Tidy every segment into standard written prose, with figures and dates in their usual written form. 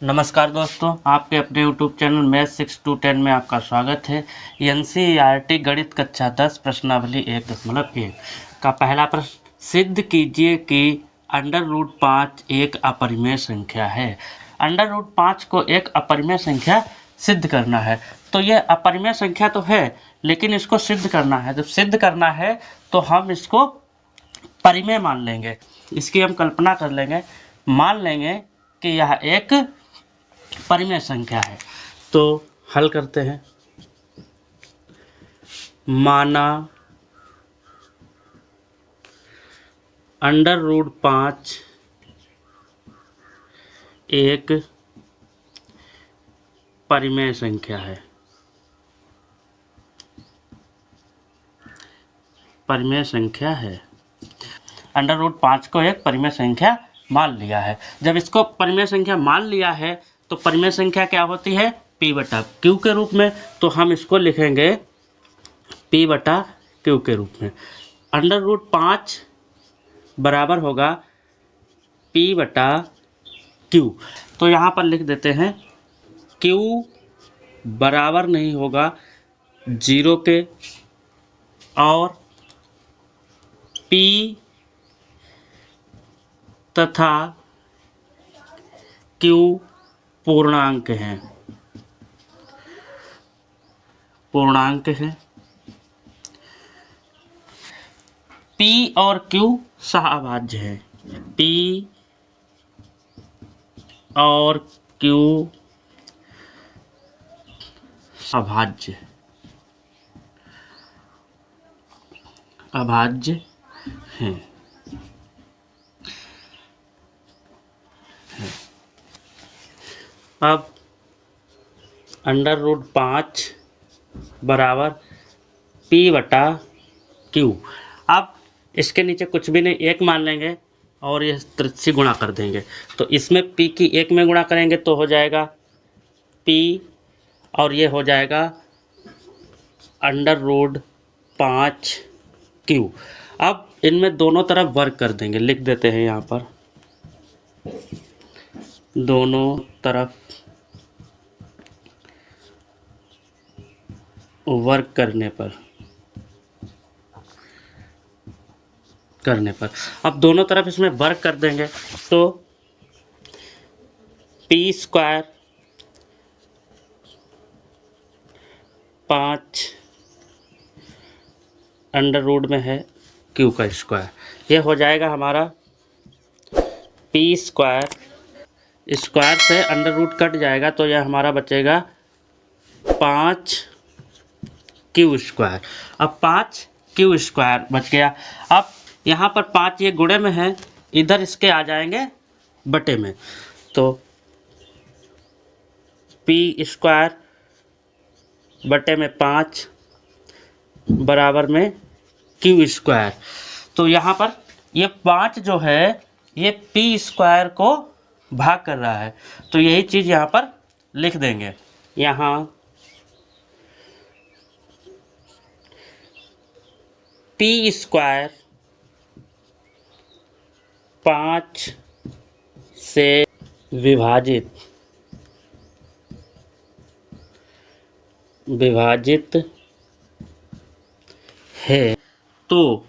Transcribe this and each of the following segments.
नमस्कार दोस्तों, आपके अपने YouTube चैनल मैथ 6 to 10 में आपका स्वागत है। NCERT गणित कक्षा 10 प्रश्नावली 1.1 का पहला प्रश्न, सिद्ध कीजिए कि √5 एक अपरिमेय संख्या है। √5 को एक अपरिमेय संख्या सिद्ध करना है। तो यह अपरिमेय संख्या तो है, लेकिन इसको सिद्ध करना है। जब सिद्ध करना है तो हम इसको परिमेय मान लेंगे। इसकी हम कल्पना कर लेंगे, मान लेंगे कि यह एक परिमेय संख्या है। तो हल करते हैं। माना √5 एक परिमेय संख्या है। परिमेय संख्या है। √5 को एक परिमेय संख्या मान लिया है। जब इसको परिमेय संख्या मान लिया है तो परिमेय संख्या क्या होती है? P/Q के रूप में। तो हम इसको लिखेंगे P/Q के रूप में। √5 बराबर होगा P/Q। तो यहाँ पर लिख देते हैं Q बराबर नहीं होगा 0 के और P तथा Q पूर्णांक हैं। P और Q सहअभाज्य है। P और Q अभाज्य हैं। अब √5 बराबर P/Q। अब इसके नीचे कुछ भी नहीं, 1 मान लेंगे और यह से गुणा कर देंगे। तो इसमें P की 1 में गुणा करेंगे तो हो जाएगा P और ये हो जाएगा √5Q। अब इनमें दोनों तरफ वर्ग कर देंगे, लिख देते हैं यहाँ पर। दोनों तरफ वर्ग करने पर अब दोनों तरफ इसमें वर्ग कर देंगे तो P² 5 अंडर में है Q का स्क्वायर। यह हो जाएगा हमारा P² स्क्वायर से अंडर कट जाएगा तो यह हमारा बचेगा 5Q²। अब 5Q² बच गया। अब यहाँ पर 5 ये गुणे में है, इधर इसके आ जाएंगे बटे में। तो P² बटे में 5 बराबर में Q²। तो यहाँ पर ये 5 जो है ये P² को भाग कर रहा है, तो यही चीज़ यहाँ पर लिख देंगे। यहाँ P² 5 से विभाजित है तो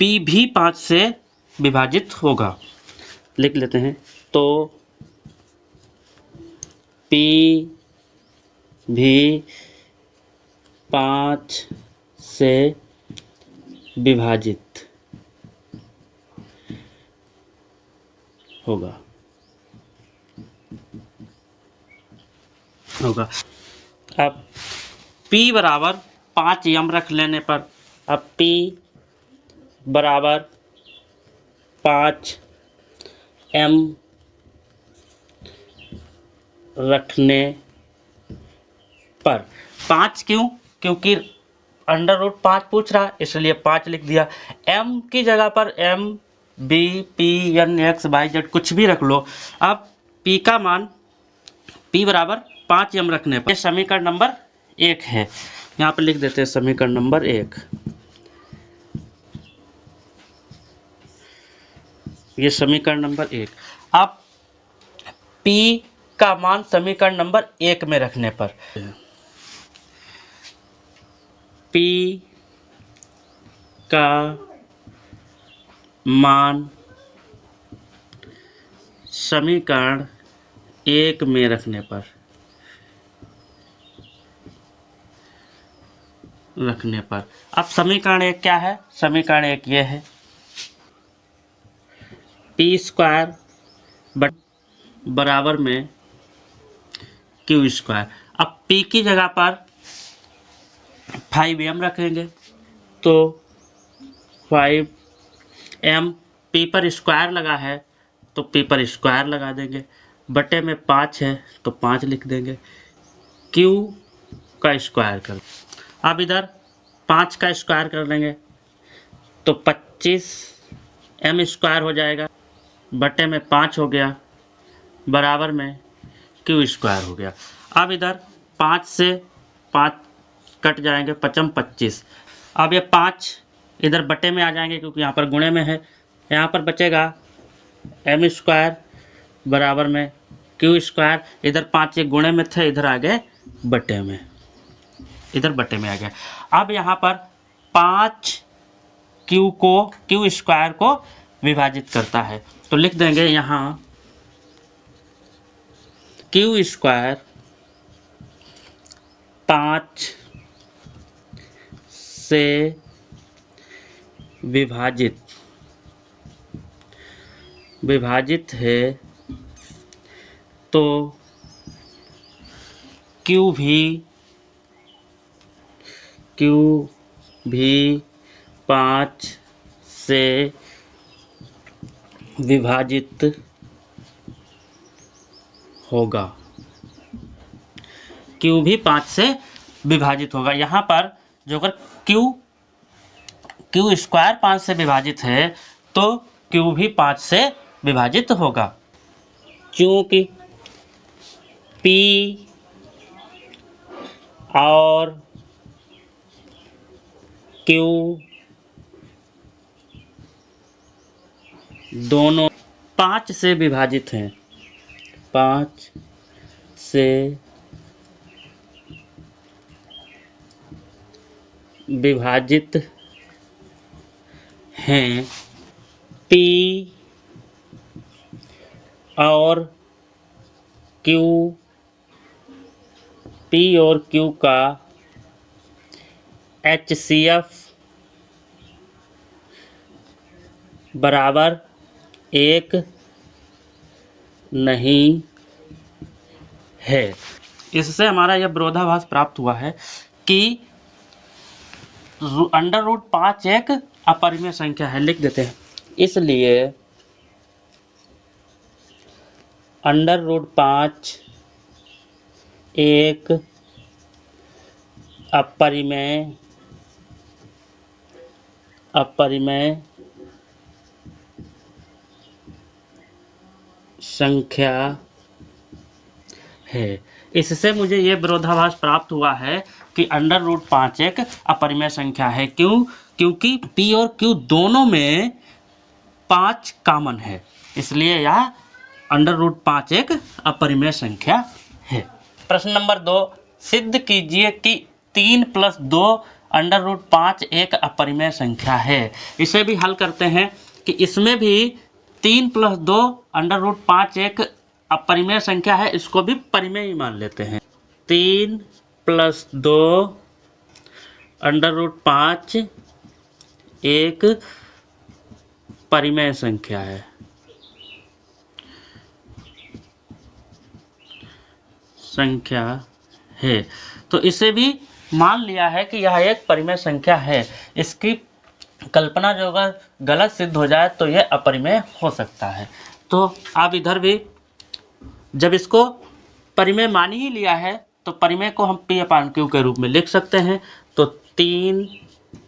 P भी 5 से विभाजित होगा। लिख लेते हैं। तो P भी 5 से विभाजित होगा। अब P बराबर 5 यम रख लेने पर, अब P बराबर 5 m रखने पर 5 क्यों? क्योंकि √5 पूछ रहा है, इसलिए 5 लिख दिया। m की जगह पर m b p n x y z कुछ भी रख लो। अब p का मान p बराबर 5 m रखने पर, यह समीकरण नंबर 1 है। यहाँ पर लिख देते हैं समीकरण नंबर 1। ये समीकरण नंबर 1। अब P का मान समीकरण नंबर 1 में रखने पर, P का मान समीकरण 1 में रखने पर अब समीकरण 1 क्या है? समीकरण 1 ये है, पी स्क्वायर बराबर में क्यू स्क्वायर। अब P की जगह पर 5m रखेंगे तो 5m, P पर स्क्वायर लगा है तो P पर स्क्वायर लगा देंगे, बटे में 5 है तो 5 लिख देंगे, Q का स्क्वायर कर, अब इधर 5 का स्क्वायर कर लेंगे तो 25m स्क्वायर हो जाएगा, बटे में 5 हो गया, बराबर में Q स्क्वायर हो गया। अब इधर 5 से 5 कट जाएंगे, 5m 25। अब ये 5 इधर बटे में आ जाएंगे क्योंकि यहाँ पर गुणे में है, यहाँ पर बचेगा m स्क्वायर बराबर में Q स्क्वायर। इधर 5 ये गुणे में थे, इधर आ गए बटे में, इधर बटे में आ गया। अब यहाँ पर 5 Q स्क्वायर को विभाजित करता है तो लिख देंगे यहाँ Q स्क्वायर 5 से विभाजित है तो Q भी 5 से विभाजित होगा, Q भी 5 से विभाजित होगा। यहाँ पर जो अगर Q स्क्वायर 5 से विभाजित है तो Q भी 5 से विभाजित होगा, क्योंकि P और Q दोनों 5 से विभाजित हैं, 5 से विभाजित हैं। P और Q का HCF बराबर 1 नहीं है। इससे हमारा यह विरोधाभास प्राप्त हुआ है कि √5 एक अपरिमेय संख्या है। लिख देते हैं, इसलिए √5 एक अपरिमेय संख्या है। इससे मुझे ये विरोधाभास प्राप्त हुआ है कि √5 एक अपरिमेय संख्या है। क्यों? क्योंकि P और Q दोनों में 5 कॉमन है, इसलिए यह √5 एक अपरिमेय संख्या है। प्रश्न नंबर 2, सिद्ध कीजिए कि 3 + 2 √5 एक अपरिमेय संख्या है। इसे भी हल करते हैं कि इसमें भी 3 + 2 √5 एक अपरिमेय संख्या है, इसको भी परिमेय ही मान लेते हैं। 3 + 2 √5 एक परिमेय संख्या है। तो इसे भी मान लिया है कि यह एक परिमेय संख्या है। इसकी कल्पना जो अगर गलत सिद्ध हो जाए तो यह अपरिमेय हो सकता है। तो अब इधर भी जब इसको परिमेय मान ही लिया है तो परिमेय को हम P/Q के रूप में लिख सकते हैं। तो 3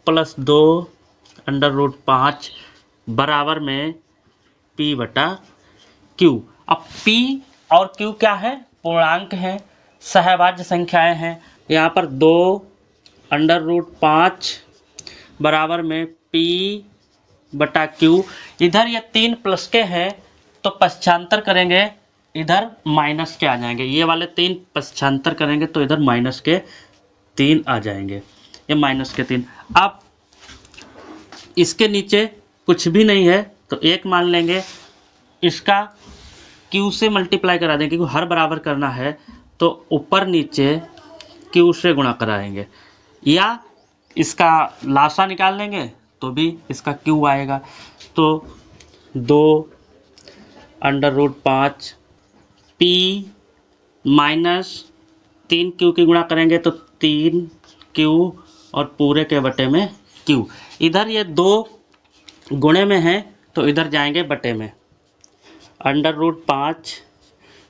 + 2 √5 बराबर में P/Q। अब P और Q क्या है? पूर्णांक हैं, सहभाज्य संख्याएं हैं। यहाँ पर 2 √5 बराबर में P/Q। इधर ये 3 प्लस के हैं तो पश्चांतर करेंगे इधर माइनस के आ जाएंगे, ये वाले 3 पक्षांतर करेंगे तो इधर माइनस के 3 आ जाएंगे, ये माइनस के 3। अब इसके नीचे कुछ भी नहीं है तो 1 मान लेंगे, इसका Q से मल्टीप्लाई करा देंगे क्योंकि हर बराबर करना है तो ऊपर नीचे Q से गुणा कराएंगे, या इसका लासा निकाल लेंगे तो भी इसका Q आएगा। तो 2 √5 P माइनस 3Q की गुणा करेंगे तो 3Q और पूरे के बटे में Q। इधर ये 2 गुणे में है तो इधर जाएंगे बटे में, √5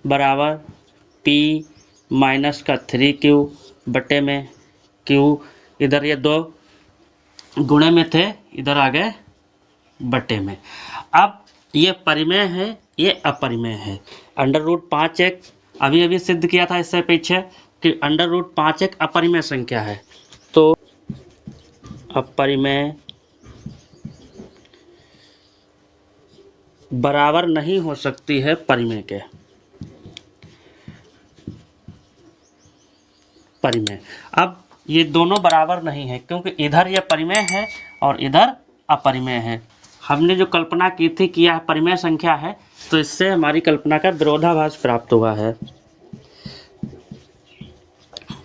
बराबर P माइनस का 3Q बटे में Q। इधर ये 2 गुणे में थे, इधर आ गए बटे में। अब ये परिमेय है, ये अपरिमेय है। √5 एक अभी सिद्ध किया था इससे पीछे कि √5 एक अपरिमेय संख्या है, तो अपरिमेय बराबर नहीं हो सकती है परिमेय के। परिमेय, अब ये दोनों बराबर नहीं है क्योंकि इधर ये परिमेय है और इधर अपरिमेय है। हमने जो कल्पना की थी कि यह परिमेय संख्या है, तो इससे हमारी कल्पना का विरोधाभास प्राप्त हुआ है।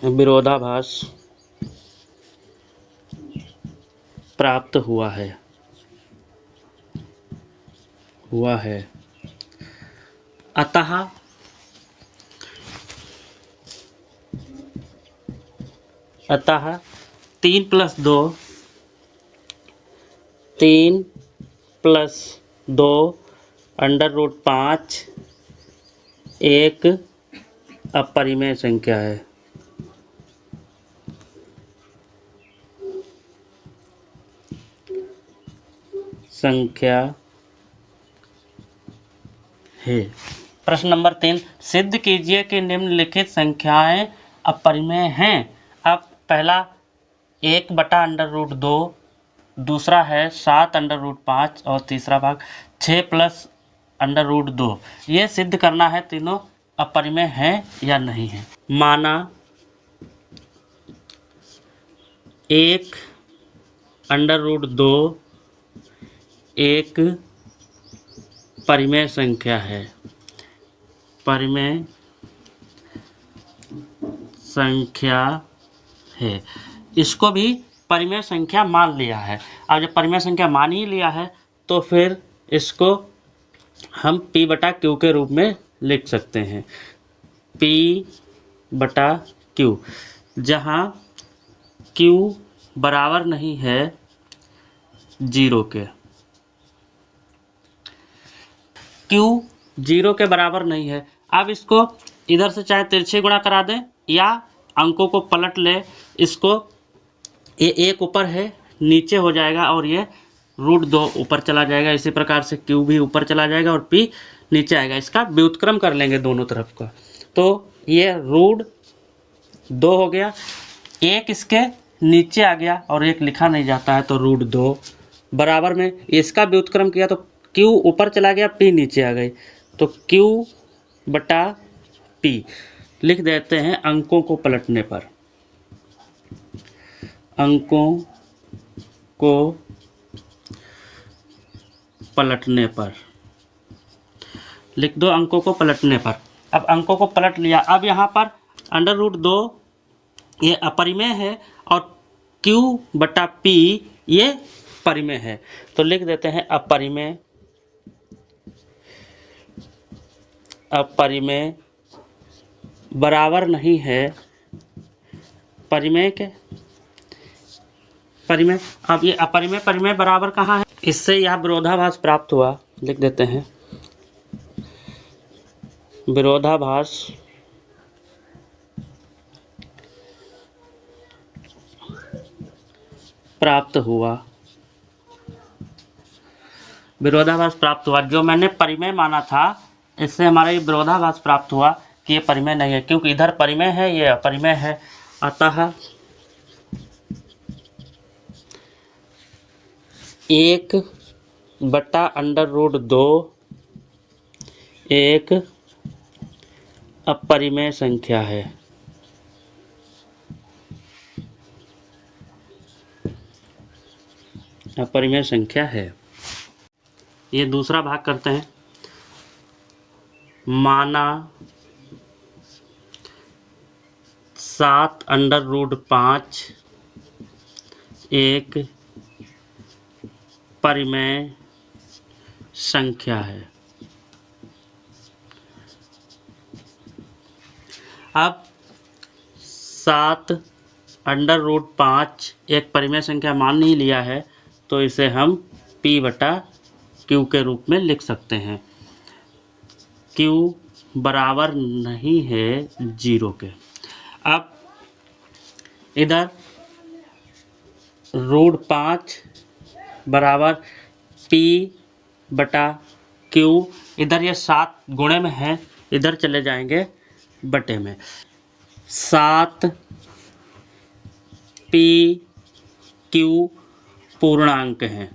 विरोधाभास प्राप्त हुआ है अतः अतः 3 + 2 √5 एक अपरिमेय संख्या है। प्रश्न नंबर 3, सिद्ध कीजिए कि निम्नलिखित संख्याएं अपरिमेय हैं। अब पहला 1/√2, दूसरा है 7/5 और तीसरा भाग 6 + √2। ये सिद्ध करना है तीनों अपरिमेय हैं या नहीं है। माना 1/√2 एक परिमेय संख्या है, परिमेय संख्या है। इसको भी परिमेय संख्या मान लिया है। अब जब परिमेय संख्या मान ही लिया है तो फिर इसको हम P/Q के रूप में लिख सकते हैं। P/Q, जहाँ Q बराबर नहीं है 0 के। Q 0 के बराबर नहीं है। अब इसको इधर से चाहे तिरछे गुणा करा दें या अंकों को पलट ले, इसको ये 1 ऊपर है नीचे हो जाएगा और ये √2 ऊपर चला जाएगा। इसी प्रकार से Q भी ऊपर चला जाएगा और P नीचे आएगा। इसका व्युत्क्रम कर लेंगे दोनों तरफ का, तो ये √2 हो गया। एक इसके नीचे आ गया और एक लिखा नहीं जाता है तो √2 बराबर में इसका व्युत्क्रम किया तो Q ऊपर चला गया, P नीचे आ गई, तो Q/P लिख देते हैं अंकों को पलटने पर। अंकों को पलटने पर लिख दो, अंकों को पलटने पर। अब अंकों को पलट लिया। अब यहाँ पर √2 ये अपरिमेय है और Q/P ये परिमेय है, तो लिख देते हैं अपरिमेय बराबर नहीं है परिमेय के। परिमेय, अब ये अपरिमेय परिमेय बराबर कहाँ है, इससे यह विरोधाभास प्राप्त हुआ। लिख देते हैं विरोधाभास प्राप्त हुआ। विरोधाभास प्राप्त हुआ, जो मैंने परिमेय माना था इससे हमारा ये विरोधाभास प्राप्त हुआ कि ये परिमेय नहीं है, क्योंकि इधर परिमेय है, ये अपरिमेय है। अतः 1/√2 एक अपरिमेय संख्या है। अपरिमेय संख्या है। ये दूसरा भाग करते हैं। माना 7√5 एक परिमेय संख्या है। अब 7√5 एक परिमेय संख्या मान नहीं लिया है, तो इसे हम P/Q के रूप में लिख सकते हैं। Q बराबर नहीं है 0 के। अब इधर √5 बराबर P/Q, इधर ये 7 गुणे में है, इधर चले जाएंगे बटे में। 7P/Q पूर्णांक हैं,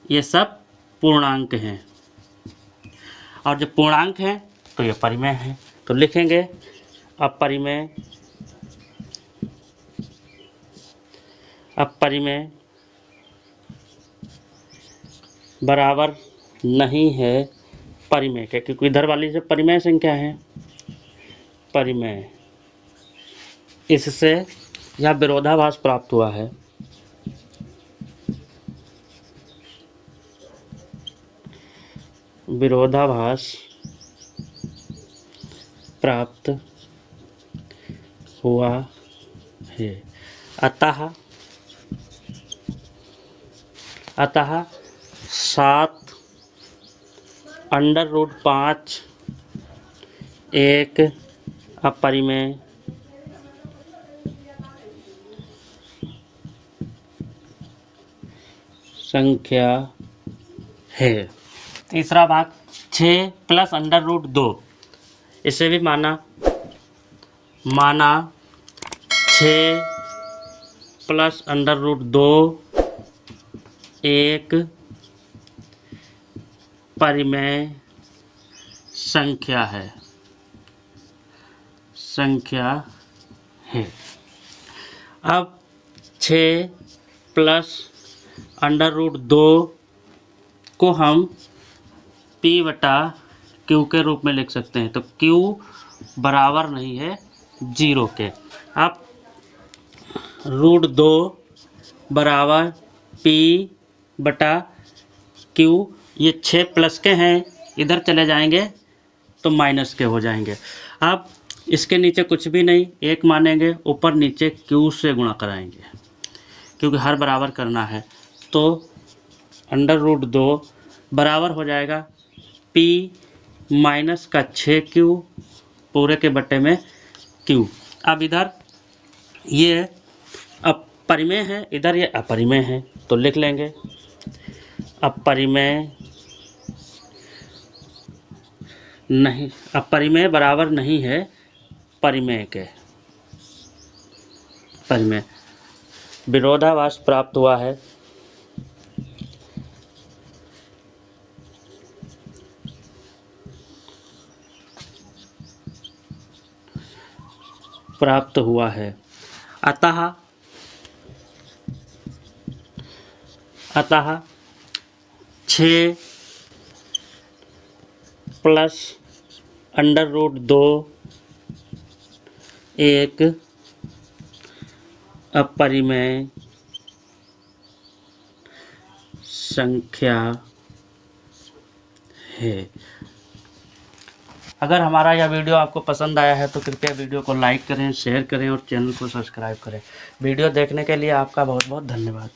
ये सब पूर्णांक हैं, और जब पूर्णांक हैं तो ये परिमेय है, तो लिखेंगे अपरिमेय बराबर नहीं है परिमेय के, क्योंकि इधर वाली से परिमेय संख्या है। परिमेय, इससे यह विरोधाभास प्राप्त हुआ है। विरोधाभास प्राप्त हुआ है। अतः 7√5 एक अपरिमेय संख्या है। तीसरा भाग 6 + √2, इसे भी माना 6 + √2 एक परिमेय संख्या है। अब 6 + √2 को हम P/Q के रूप में लिख सकते हैं, तो Q बराबर नहीं है 0 के। अब √2 बराबर P/Q, ये 6 प्लस के हैं, इधर चले जाएंगे तो माइनस के हो जाएंगे। अब इसके नीचे कुछ भी नहीं, 1 मानेंगे, ऊपर नीचे Q से गुणा कराएंगे, क्योंकि हर बराबर करना है। तो √2 बराबर हो जाएगा P माइनस का 6Q पूरे के बटे में Q। अब इधर ये अपरिमेय है, इधर ये अपरिमेय है, तो लिख लेंगे अपरिमेय बराबर नहीं है परिमेय के। परिमेय, विरोधाभास प्राप्त हुआ है। अतः 6 + √2 एक अपरिमेय संख्या है। अगर हमारा यह वीडियो आपको पसंद आया है तो कृपया वीडियो को लाइक करें, शेयर करें और चैनल को सब्सक्राइब करें। वीडियो देखने के लिए आपका बहुत बहुत धन्यवाद।